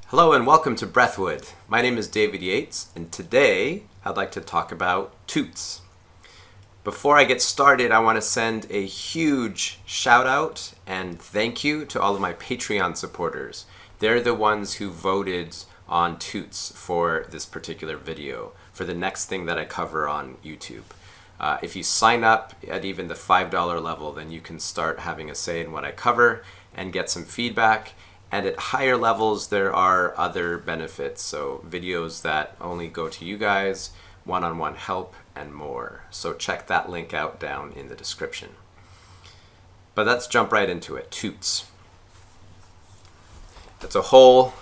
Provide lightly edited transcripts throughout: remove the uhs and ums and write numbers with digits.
Hello and welcome to Breathwood. My name is David Yates, and today I'd like to talk about toots. Before I get started, I want to send a huge shout out and thank you to all of my Patreon supporters. They're the ones who voted on toots for this particular video, for the next thing that I cover on YouTube. If you sign up at even the $5 level, then you can start having a say in what I cover and get some feedback. And at higher levels, there are other benefits. So videos that only go to you guys, one-on-one help, and more. So check that link out down in the description. But let's jump right into it. Toots. It's a whole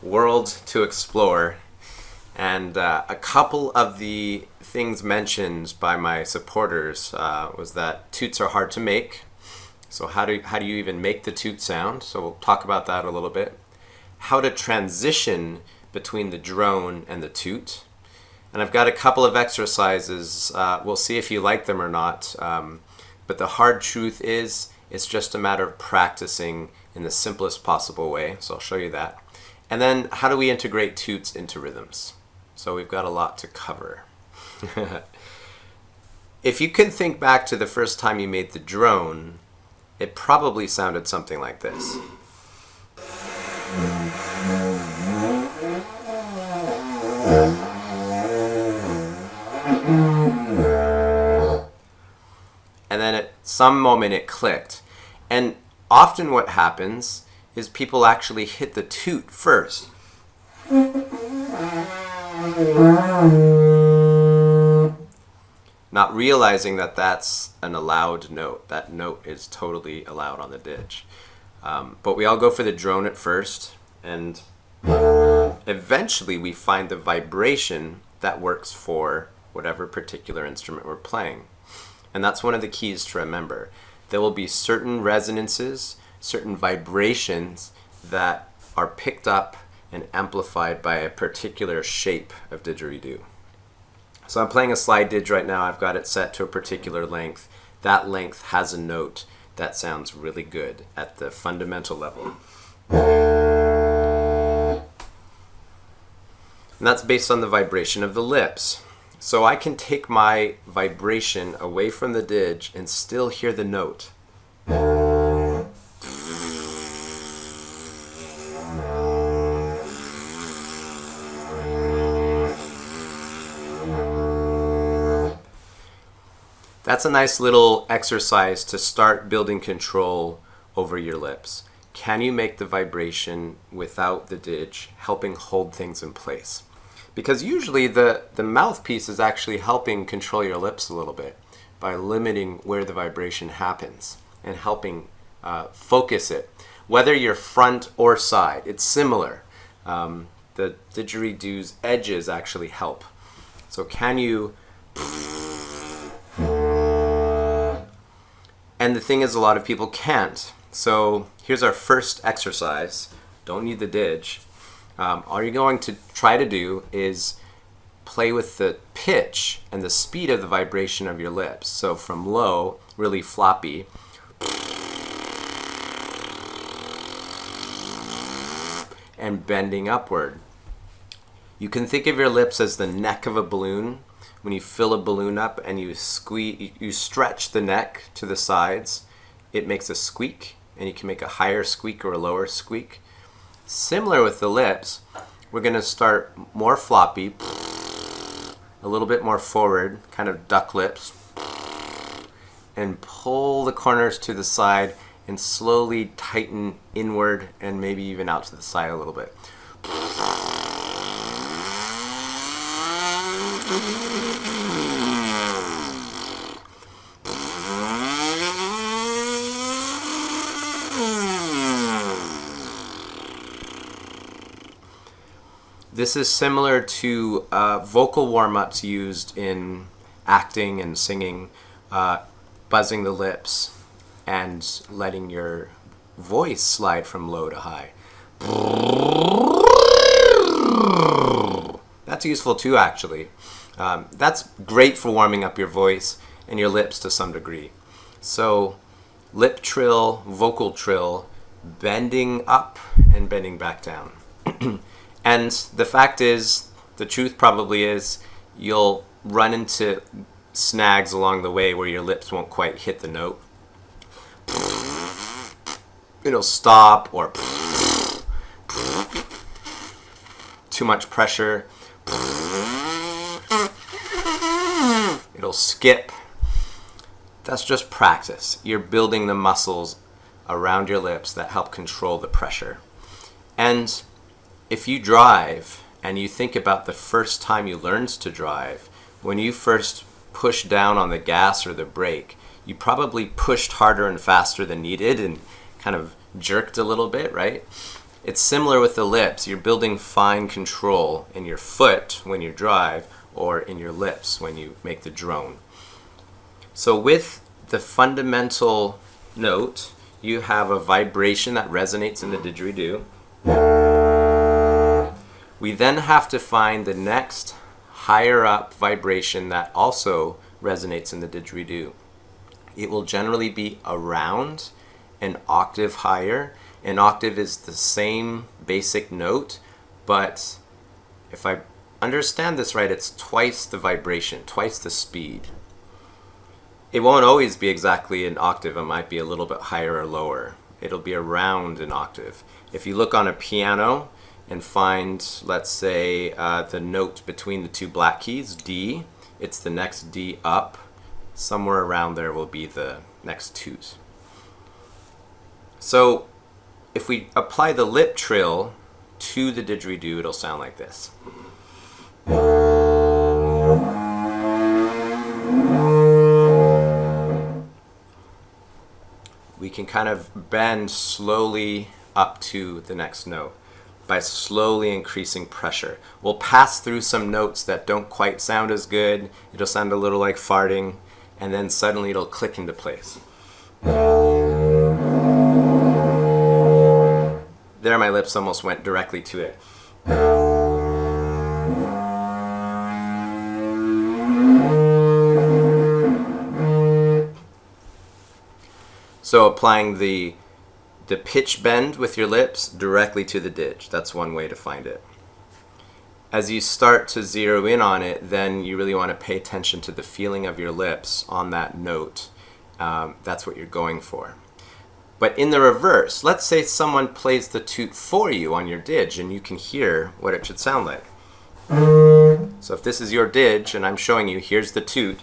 world to explore. And a couple of the things mentioned by my supporters was that toots are hard to make. So how do you even make the toot sound? So we'll talk about that a little bit. How to transition between the drone and the toot. And I've got a couple of exercises. We'll see if you like them or not. But the hard truth is, it's just a matter of practicing in the simplest possible way. So I'll show you that. And then how do we integrate toots into rhythms? So we've got a lot to cover. If you can think back to the first time you made the drone, it probably sounded something like this. And then at some moment it clicked. And often what happens is people actually hit the toot first. Not realizing that that's an allowed note. That note is totally allowed on the Didge. But we all go for the drone at first, and eventually we find the vibration that works for whatever particular instrument we're playing. And that's one of the keys to remember. There will be certain resonances, certain vibrations that are picked up and amplified by a particular shape of didgeridoo. So I'm playing a slide didge right now. I've got it set to a particular length. That length has a note that sounds really good at the fundamental level. And that's based on the vibration of the lips. So I can take my vibration away from the didge and still hear the note. That's a nice little exercise to start building control over your lips. Can you make the vibration without the didge helping hold things in place? Because usually the mouthpiece is actually helping control your lips a little bit by limiting where the vibration happens and helping focus it. Whether you're front or side, it's similar. The didgeridoo's edges actually help. So can you... And the thing is, a lot of people can't. So here's our first exercise. Don't need the didge. All you're going to try to do is play with the pitch and the speed of the vibration of your lips. So from low, really floppy, and bending upward. You can think of your lips as the neck of a balloon. When you fill a balloon up and you squeeze, you stretch the neck to the sides, it makes a squeak, and you can make a higher squeak or a lower squeak. Similar with the lips, we're going to start more floppy, a little bit more forward, kind of duck lips, and pull the corners to the side and slowly tighten inward and maybe even out to the side a little bit. This is similar to vocal warm-ups used in acting and singing, buzzing the lips and letting your voice slide from low to high. That's useful too, actually. That's great for warming up your voice and your lips to some degree. So lip trill, vocal trill, bending up and bending back down. And the fact is, the truth probably is, you'll run into snags along the way where your lips won't quite hit the note. It'll stop, or too much pressure. It'll skip. That's just practice. You're building the muscles around your lips that help control the pressure. And if you drive and you think about the first time you learned to drive, when you first pushed down on the gas or the brake, you probably pushed harder and faster than needed and kind of jerked a little bit, right? It's similar with the lips. You're building fine control in your foot when you drive, or in your lips when you make the drone. So with the fundamental note, you have a vibration that resonates in the didgeridoo. We then have to find the next higher up vibration that also resonates in the didgeridoo. It will generally be around an octave higher. An octave is the same basic note, but if I understand this right, it's twice the vibration, twice the speed. It won't always be exactly an octave. It might be a little bit higher or lower. It'll be around an octave. If you look on a piano and find, let's say, the note between the two black keys, D, it's the next D up. Somewhere around there will be the next toot. So if we apply the lip trill to the didgeridoo, it'll sound like this. We can kind of bend slowly up to the next note by slowly increasing pressure. We'll pass through some notes that don't quite sound as good. It'll sound a little like farting, and then suddenly it'll click into place. There, my lips almost went directly to it. So applying the pitch bend with your lips directly to the didge. That's one way to find it. As you start to zero in on it, then you really want to pay attention to the feeling of your lips on that note. That's what you're going for. But in the reverse, let's say someone plays the toot for you on your didge and you can hear what it should sound like. So if this is your didge and I'm showing you, here's the toot,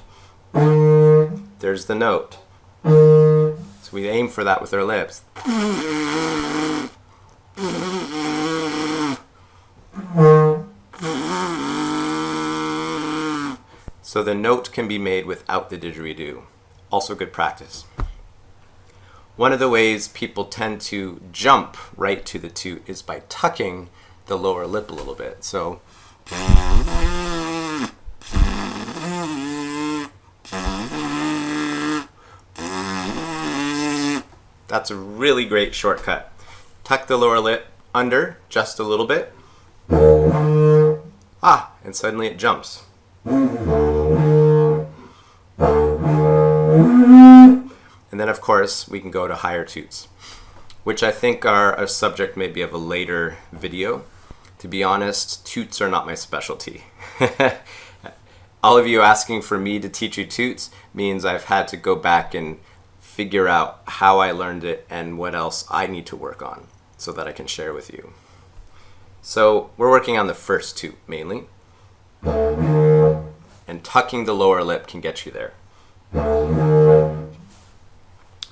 there's the note. So we aim for that with our lips. So the note can be made without the didgeridoo. Also good practice. One of the ways people tend to jump right to the toot is by tucking the lower lip a little bit. So that's a really great shortcut. Tuck the lower lip under just a little bit. And suddenly it jumps. And then, of course, we can go to higher toots, which I think are a subject maybe of a later video. To be honest, toots are not my specialty. All of you asking for me to teach you toots means I've had to go back and figure out how I learned it and what else I need to work on so that I can share with you. So we're working on the first toot mainly. And tucking the lower lip can get you there.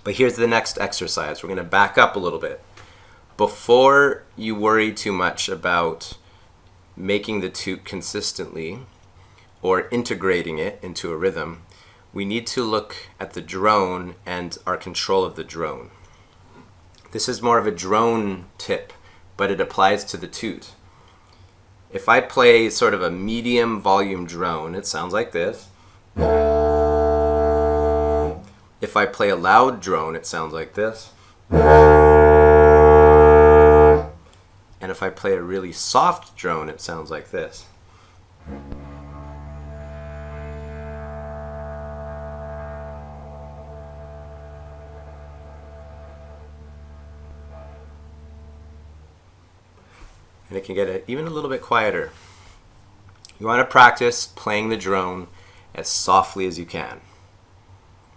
But here's the next exercise. We're going to back up a little bit. Before you worry too much about making the toot consistently or integrating it into a rhythm, we need to look at the drone and our control of the drone. This is more of a drone tip, but it applies to the toot. If I play sort of a medium volume drone, it sounds like this. If I play a loud drone, it sounds like this. And if I play a really soft drone, it sounds like this. and it can get even a little bit quieter. You want to practice playing the drone as softly as you can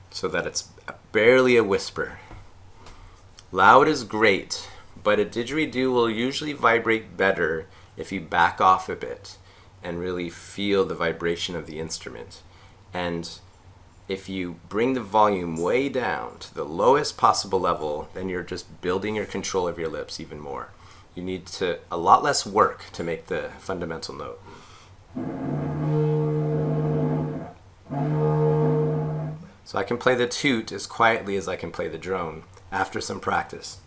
so that it's barely a whisper. Loud is great, but a didgeridoo will usually vibrate better if you back off a bit and really feel the vibration of the instrument. And if you bring the volume way down to the lowest possible level, then you're just building your control of your lips even more. You need a lot less work to make the fundamental note. So I can play the toot as quietly as I can play the drone after some practice.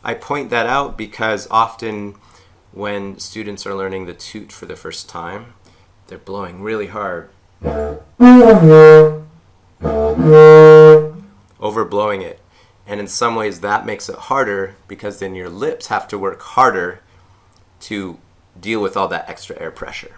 I point that out because often when students are learning the toot for the first time, they're blowing really hard, overblowing it. And in some ways that makes it harder because then your lips have to work harder to deal with all that extra air pressure.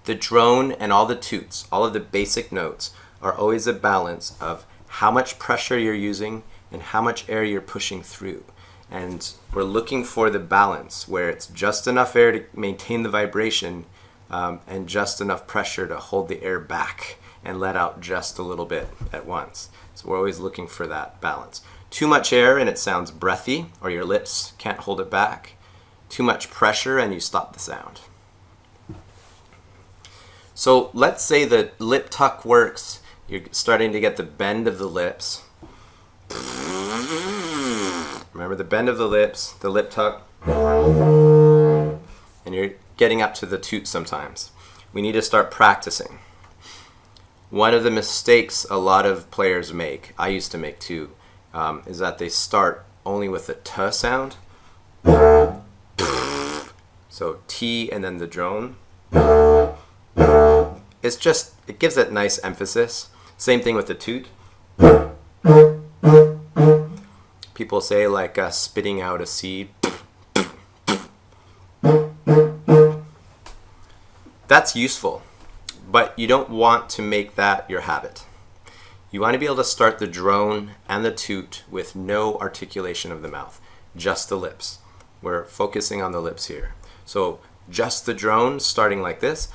The drone and all the toots, all of the basic notes, are always a balance of how much pressure you're using and how much air you're pushing through. And we're looking for the balance where it's just enough air to maintain the vibration and just enough pressure to hold the air back and let out just a little bit at once. So we're always looking for that balance. Too much air and it sounds breathy, or your lips can't hold it back. Too much pressure and you stop the sound. So let's say the lip tuck works. You're starting to get the bend of the lips. Remember the bend of the lips, the lip tuck, and you're getting up to the toot sometimes. We need to start practicing. One of the mistakes a lot of players make, I used to make too, is that they start only with the t sound. So T and then the drone. It gives it nice emphasis. Same thing with the toot. People say like spitting out a seed. That's useful, but you don't want to make that your habit. You want to be able to start the drone and the toot with no articulation of the mouth, just the lips. We're focusing on the lips here. So just the drone starting like this,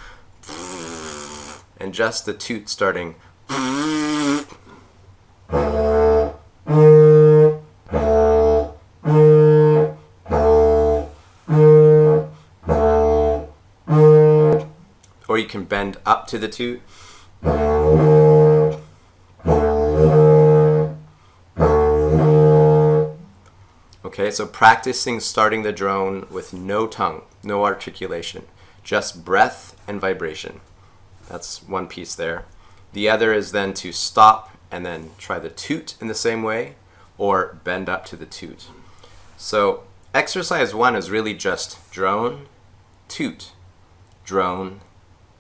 and just the toot starting. Or you can bend up to the toot. Okay, so practicing starting the drone with no tongue, no articulation, just breath and vibration. That's one piece there. The other is then to stop and then try the toot in the same way, or bend up to the toot. So exercise 1 is really just drone, toot, drone,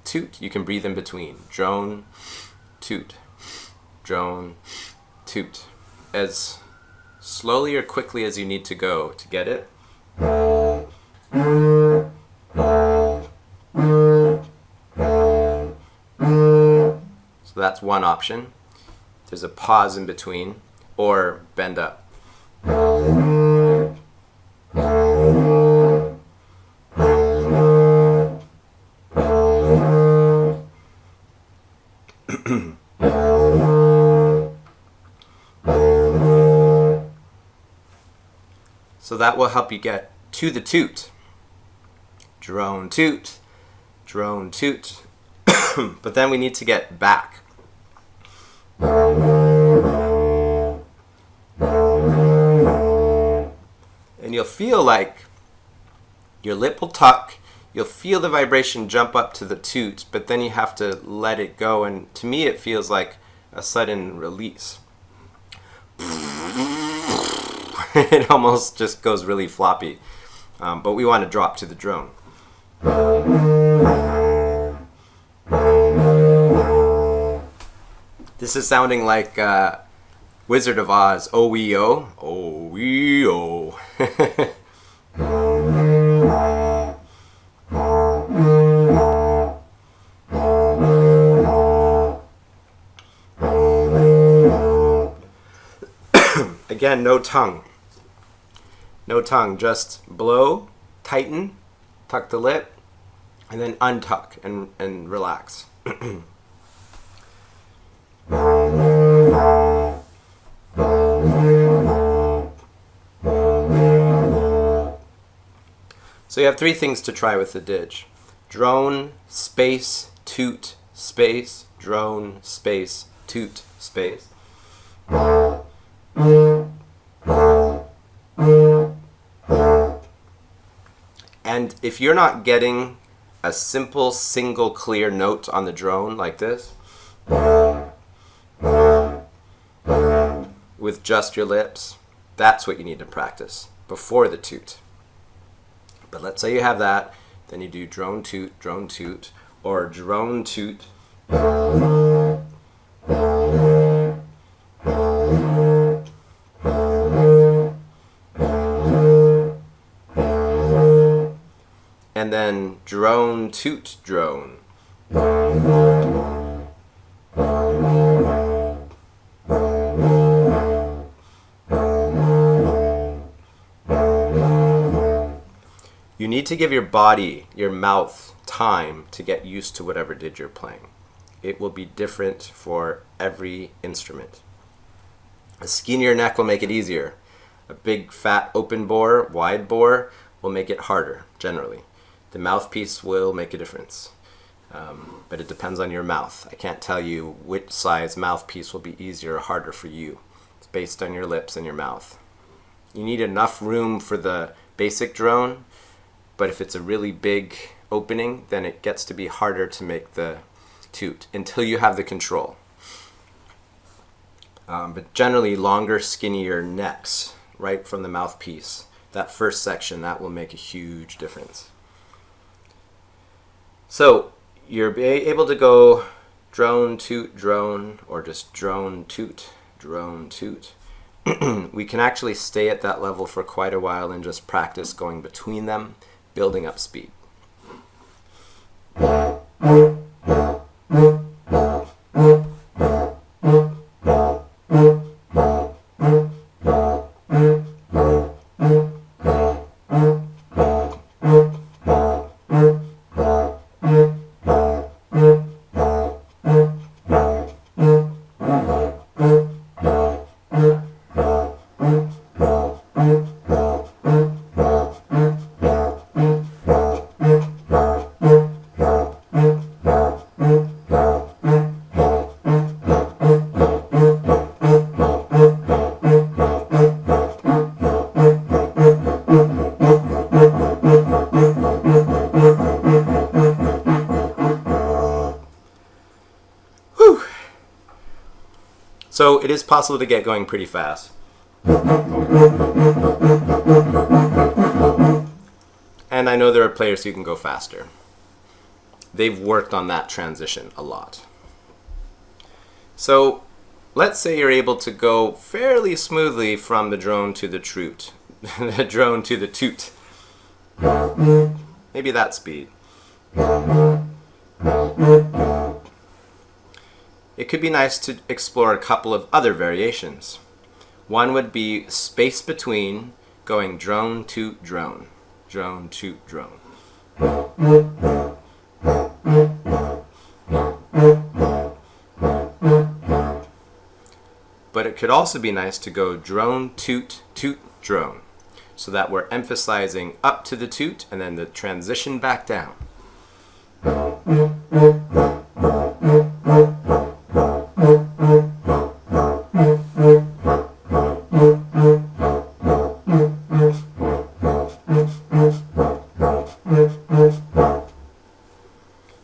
toot. You can breathe in between. Drone, toot, drone, toot. As slowly or quickly as you need to go to get it. So that's one option. There's a pause in between, or bend up. So that will help you get to the toot. Drone, toot, drone, toot. But then we need to get back. And you'll feel like your lip will tuck, you'll feel the vibration jump up to the toot, but then you have to let it go, and to me it feels like a sudden release. It almost just goes really floppy, but we want to drop to the drone. This is sounding like Wizard of Oz, O-wee-o, O-wee-o. again, no tongue. No tongue, just blow, tighten, tuck the lip, and then untuck and relax. So you have three things to try with the didge. Drone, space, toot, space, drone, space, toot, space. And if you're not getting a simple, single, clear note on the drone like this, with just your lips, that's what you need to practice before the toot. But let's say you have that, then you do drone, toot, or drone, toot. And then drone, toot, drone. You need to give your body, your mouth, time to get used to whatever didge you're playing. It will be different for every instrument. A skinnier neck will make it easier. A big, fat, open bore, wide bore will make it harder, generally. The mouthpiece will make a difference. But it depends on your mouth. I can't tell you which size mouthpiece will be easier or harder for you. It's based on your lips and your mouth. You need enough room for the basic drone, but if it's a really big opening, then it gets to be harder to make the toot until you have the control. But generally, longer, skinnier necks right from the mouthpiece, that first section, that will make a huge difference. So you're able to go drone, toot, drone, or just drone, toot, drone, toot. We can actually stay at that level for quite a while and just practice going between them, building up speed. So it is possible to get going pretty fast. And I know there are players who can go faster. They've worked on that transition a lot. So let's say you're able to go fairly smoothly from the drone to the toot, the drone to the toot. Maybe that speed. It could be nice to explore a couple of other variations. One would be space between, going drone, toot, drone. Drone, toot, drone. But it could also be nice to go drone, toot, toot, drone, so that we're emphasizing up to the toot and then the transition back down.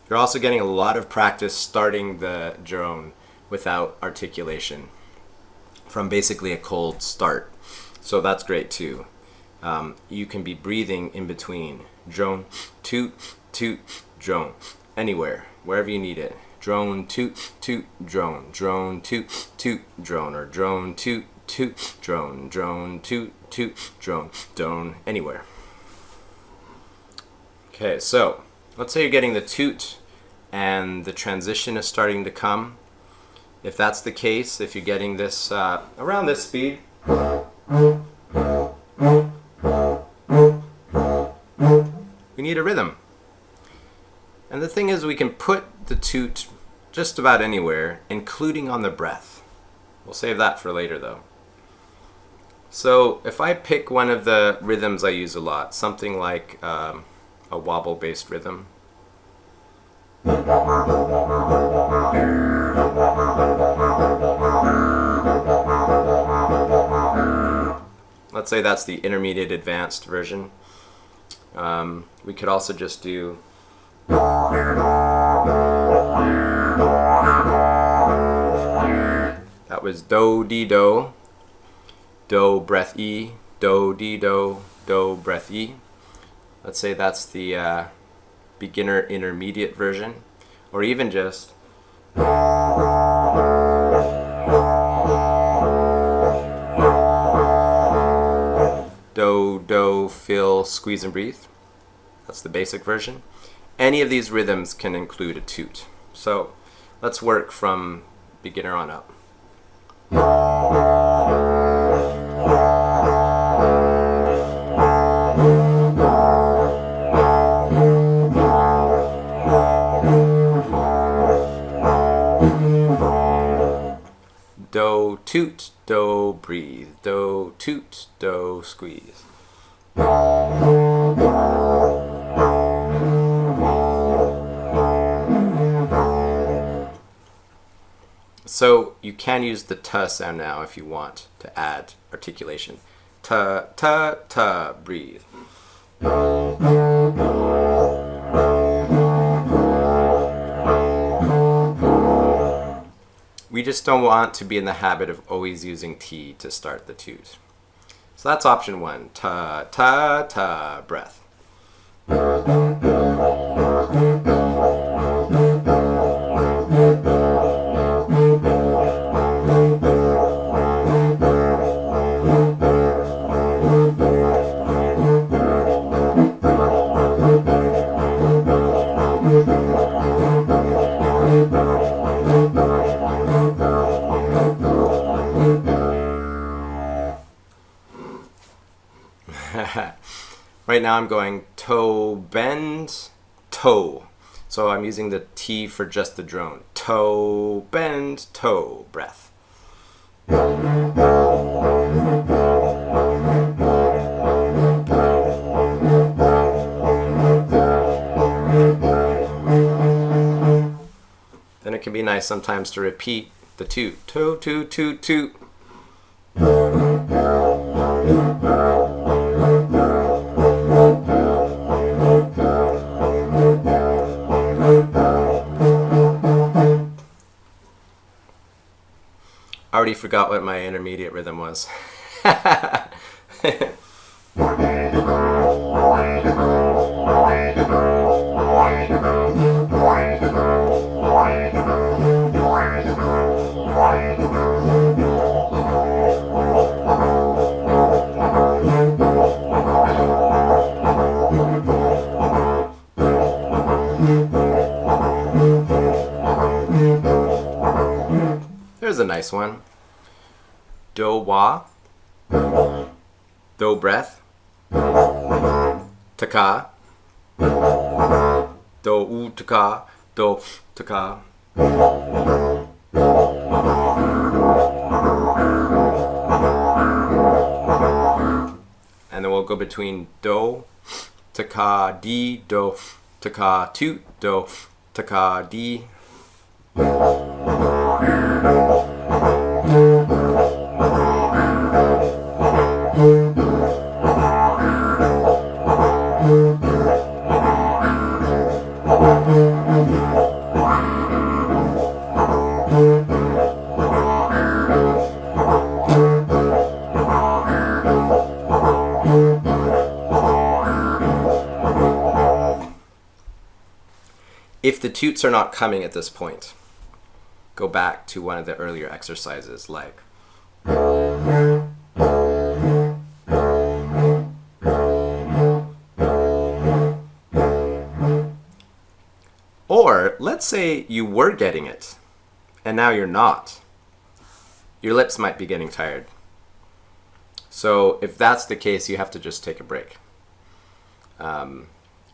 You're also getting a lot of practice starting the drone without articulation from basically a cold start. So that's great too. You can be breathing in between. Drone, toot, toot, drone. Anywhere, wherever you need it. Drone, toot, toot, drone. Drone, toot, toot, drone. Or drone, toot, toot, drone. Drone, toot, toot, drone. Drone, anywhere. Okay, so let's say you're getting the toot and the transition is starting to come. If that's the case, if you're getting this around this speed, We need a rhythm. And the thing is, we can put the toot just about anywhere, including on the breath. We'll save that for later though. So if I pick one of the rhythms I use a lot, something like a wobble-based rhythm. Let's say that's the intermediate advanced version. We could also just do that was do, di, do, do, breath E, do, di, do, breath E. Let's say that's the beginner intermediate version, or even just do, do, fill, squeeze and breathe. That's the basic version. Any of these rhythms can include a toot. So let's work from beginner on up. Do, toot, do, breathe, do, toot, do, squeeze. So you can use the t sound now if you want to add articulation. Ta, ta, ta, breathe. We just don't want to be in the habit of always using T to start the toot. So that's option one, ta, ta, ta, breath. Right now I'm going toe, bend, toe. So I'm using the T for just the drone. Toe, bend, toe, breath. Then it can be nice sometimes to repeat the toot. Toe, toot, toot, toot. I already forgot what my intermediate rhythm was. There's a nice one. Do, wah. Do, breath. Taka. Do, u, taka. Do, taka. And then we'll go between do, taka, di, do, taka, toot, do, taka, di. If the toots are not coming at this point, go back to one of the earlier exercises like or let's say you were getting it and now you're not. Your lips might be getting tired. So if that's the case, you have to just take a break.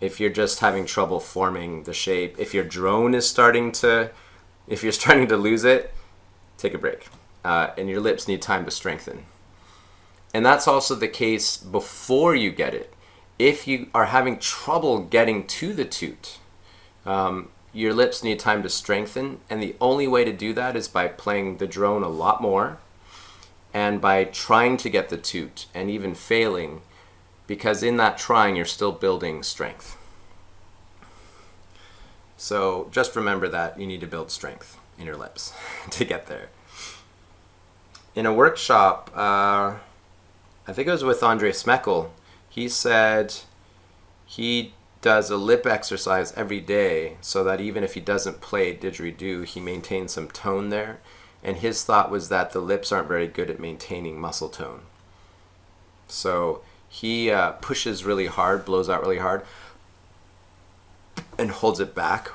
If you're just having trouble forming the shape, if your drone is if you're starting to lose it, take a break. And your lips need time to strengthen. And that's also the case before you get it. If you are having trouble getting to the toot, your lips need time to strengthen, and the only way to do that is by playing the drone a lot more and by trying to get the toot and even failing, because in that trying you're still building strength. So just remember that you need to build strength in your lips to get there. In a workshop, I think it was with Andre Smeckel, he said he does a lip exercise every day so that even if he doesn't play didgeridoo, he maintains some tone there. And his thought was that the lips aren't very good at maintaining muscle tone. So he pushes really hard, blows out really hard, and holds it back.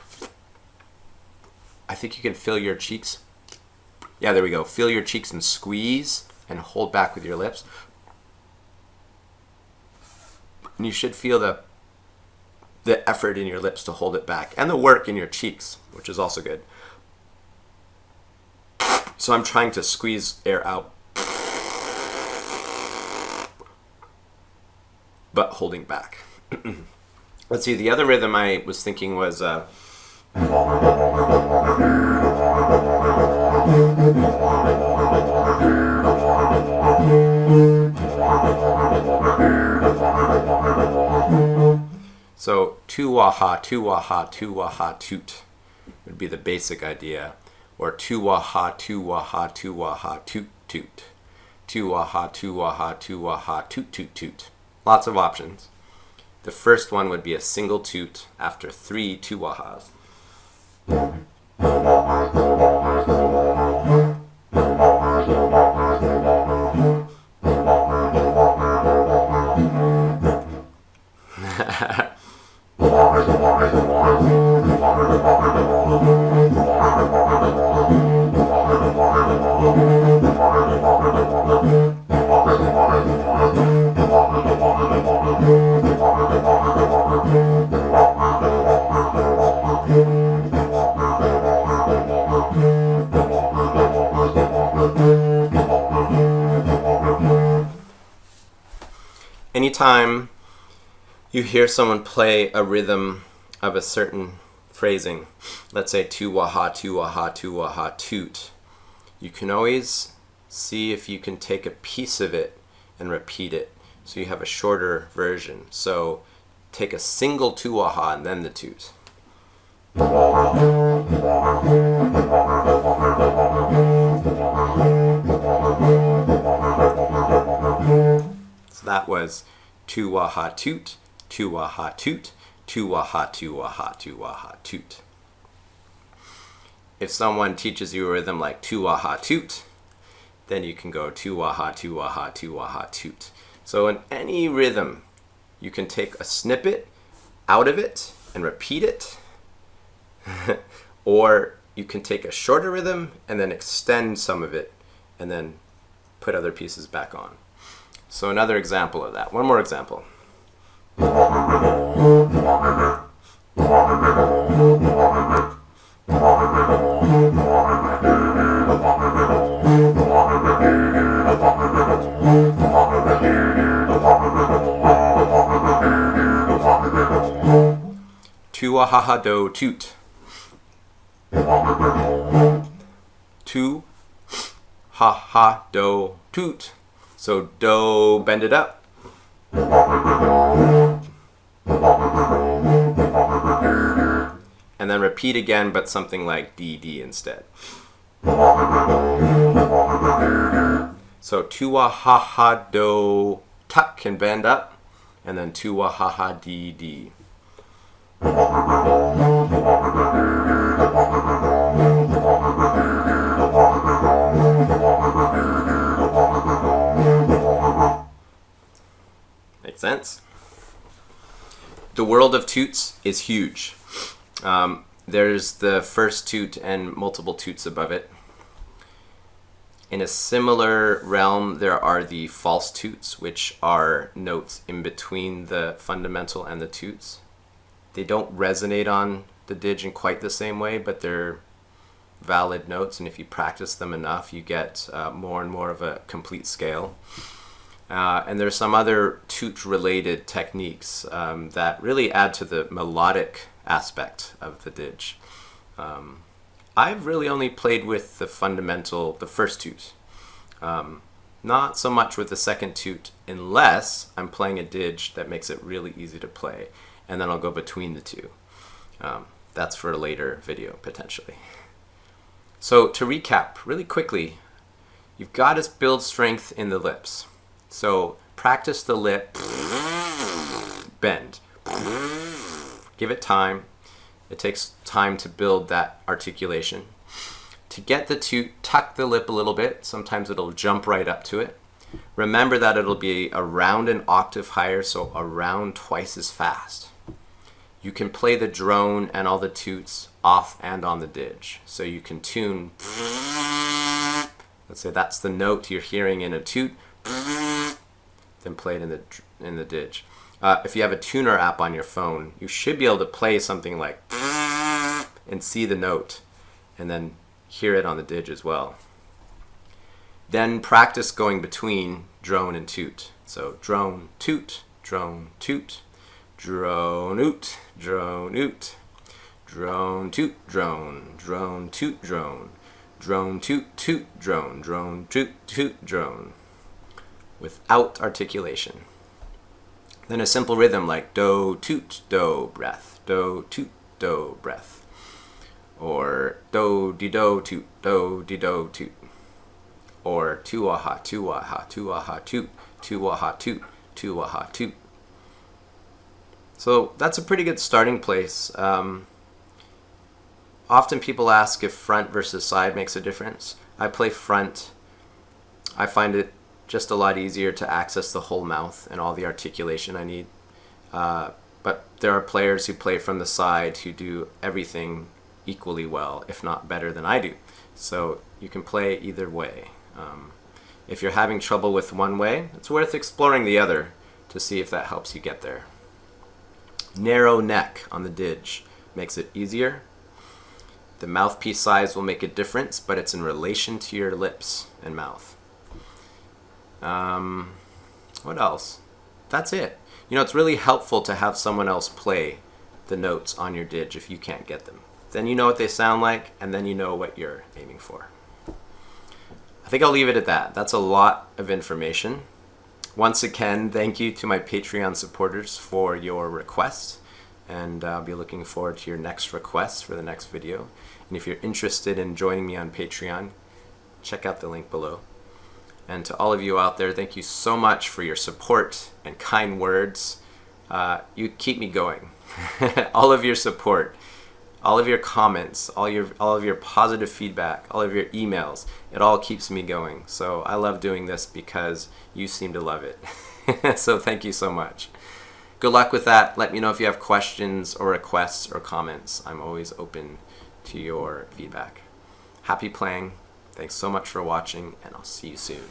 I think you can feel your cheeks. Yeah, there we go. Feel your cheeks and squeeze and hold back with your lips. And you should feel the effort in your lips to hold it back, and the work in your cheeks, which is also good. So I'm trying to squeeze air out, but holding back. Let's see, the other rhythm I was thinking was so tu-wah-ha, tu-wah-ha, tu-wah-ha, toot would be the basic idea. Or tu-wah-ha, tu-wah-ha, tu-wah-ha, toot, toot. Tu-wah-ha, tu-wah-ha, tu-wah-ha, toot, toot, toot. Lots of options. The first one would be a single toot after 3 tu-wah-has. Anytime you hear someone play a rhythm of a certain phrasing, let's say tu-wah-ha, tu-wah-ha, tu-wah-ha, toot, you can always see if you can take a piece of it and repeat it, so you have a shorter version. So take a single tu-wah-ha and then the toot. So that was tu-wah-ha, toot, tu-wah-ha, toot, tu-wah-ha, tu-wah-ha, tu-wah-ha, toot. If someone teaches you a rhythm like tu-wah-ha, toot, then you can go tu-wah-ha, tu-wah-ha, tu-wah-ha, toot. So in any rhythm, you can take a snippet out of it and repeat it, or you can take a shorter rhythm and then extend some of it and then put other pieces back on. So another example of that. One more example. Tu-wah-ha-ha, do, toot. Tu-ha-ha, do, toot. So do, bend it up. And then repeat again, but something like D instead. So tu-wah-ha-ha, do, tuck and bend up, and then tu-wah-ha-ha, D. Make sense? The world of toots is huge. There's the first toot and multiple toots above it. In a similar realm, there are the false toots, which are notes in between the fundamental and the toots. They don't resonate on the didge in quite the same way, but they're valid notes, and if you practice them enough, you get more and more of a complete scale. And there's some other toot-related techniques that really add to the melodic aspect of the didge. I've really only played with the fundamental, the first toot. Not so much with the second toot, unless I'm playing a didge that makes it really easy to play, and then I'll go between the two. That's for a later video, potentially. So to recap really quickly, you've got to build strength in the lips. So practice the lip, bend, give it time. It takes time to build that articulation. To get the toot, tuck the lip a little bit. Sometimes it'll jump right up to it. Remember that it'll be around an octave higher, so around twice as fast. You can play the drone and all the toots off and on the didge. So you can tune, let's say that's the note you're hearing in a toot, then play it in the didge. If you have a tuner app on your phone, you should be able to play something like and see the note and then hear it on the didge as well. Then practice going between drone and toot. So drone, toot, drone, toot, drone, oot, drone, oot, drone, toot, drone, drone, toot, drone, drone, toot, toot, drone, drone, toot, toot, drone, without articulation. Then a simple rhythm like do, toot, do, breath, do, toot, do, breath, or do, de, do, toot, do, de, do, toot, or tu-ah-ha, tu-ah-ha, tu-ah-ha, toot, tu-ah-ha, toot, tu-ah-ha, toot. So that's a pretty good starting place. Often people ask if front versus side makes a difference. I play front. I find it just a lot easier to access the whole mouth and all the articulation I need. But there are players who play from the side who do everything equally well, if not better than I do. So you can play either way. If you're having trouble with one way, it's worth exploring the other to see if that helps you get there. Narrow neck on the didge makes it easier. The mouthpiece size will make a difference, but it's in relation to your lips and mouth. What else? That's it. You know, it's really helpful to have someone else play the notes on your didge if you can't get them. Then you know what they sound like, and then you know what you're aiming for. I think I'll leave it at that. That's a lot of information. Once again, thank you to my Patreon supporters for your requests, and I'll be looking forward to your next requests for the next video. And if you're interested in joining me on Patreon, check out the link below. And to all of you out there, thank you so much for your support and kind words. You keep me going. All of your support, all of your comments, all of your positive feedback, all of your emails, it all keeps me going. So I love doing this because you seem to love it. So thank you so much. Good luck with that. Let me know if you have questions or requests or comments. I'm always open to your feedback. Happy playing. Thanks so much for watching, and I'll see you soon.